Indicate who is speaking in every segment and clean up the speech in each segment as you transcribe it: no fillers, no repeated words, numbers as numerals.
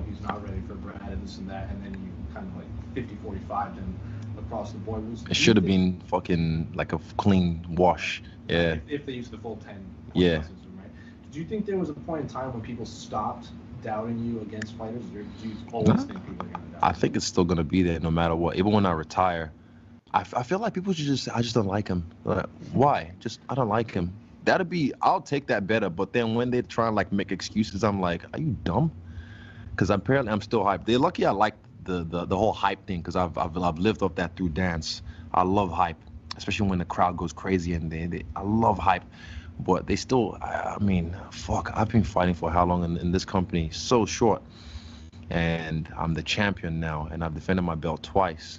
Speaker 1: oh, he's not ready for Brad and this and that, and then you kind of like 50-45 him across the board.
Speaker 2: It should have been fucking like a clean wash. Yeah.
Speaker 1: If they used the full 10
Speaker 2: yeah.
Speaker 1: system, right? Did you think there was a point in time when people stopped doubting you against fighters, or do you always think people are going to doubt
Speaker 2: I think it's still going to be there no matter what. Even when I retire, I feel like people should I just don't like him. Like, why? I don't like him. I'll take that better. But then when they try and like make excuses, I'm like, are you dumb? Because apparently I'm still hyped. They're lucky I like the whole hype thing, because I've lived off that through dance. I love hype, especially when the crowd goes crazy, and I love hype. But they still, I mean, fuck, I've been fighting for how long in this company? So short. And I'm the champion now, and I've defended my belt twice.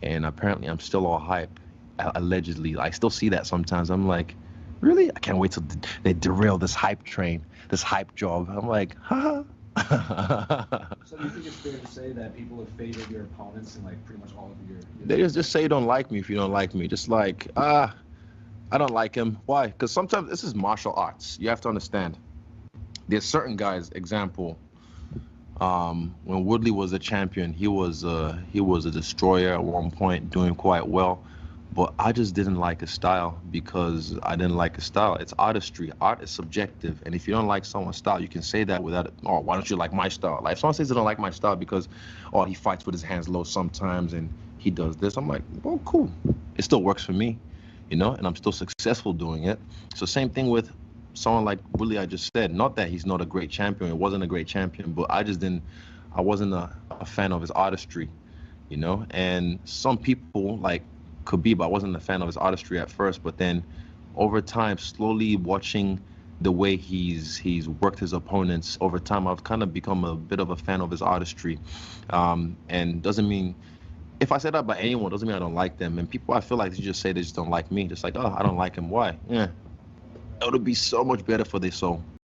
Speaker 2: And apparently I'm still all hype, allegedly. I still see that sometimes. I'm like, really? I can't wait till they derail this hype train, this hype job. I'm like, haha.
Speaker 1: So do you think it's fair to say that people have favored your opponents in like pretty much all of your
Speaker 2: They just say you don't like me if you don't like me. Just like, I don't like him. Why? Because sometimes this is martial arts. You have to understand. There's certain guys, example, when Woodley was a champion, he was a destroyer at one point, doing quite well. But I just didn't like his style because I didn't like his style. It's artistry. Art is subjective. And if you don't like someone's style, you can say that without, oh, why don't you like my style? Like if someone says they don't like my style because, oh, he fights with his hands low sometimes and he does this, I'm like, well, cool. It still works for me, you know, and I'm still successful doing it. So same thing with someone like Willie, I just said. Not that he's not a great champion. It wasn't a great champion, but I wasn't a fan of his artistry, you know? And some people like Khabib, I wasn't a fan of his artistry at first, but then over time, slowly watching the way he's worked his opponents over time, I've kind of become a bit of a fan of his artistry. And doesn't mean, if I say that about anyone, doesn't mean I don't like them. And people, I feel like they just say they just don't like me. Just like, oh, I don't like him. Why? Yeah. It would be so much better for their soul.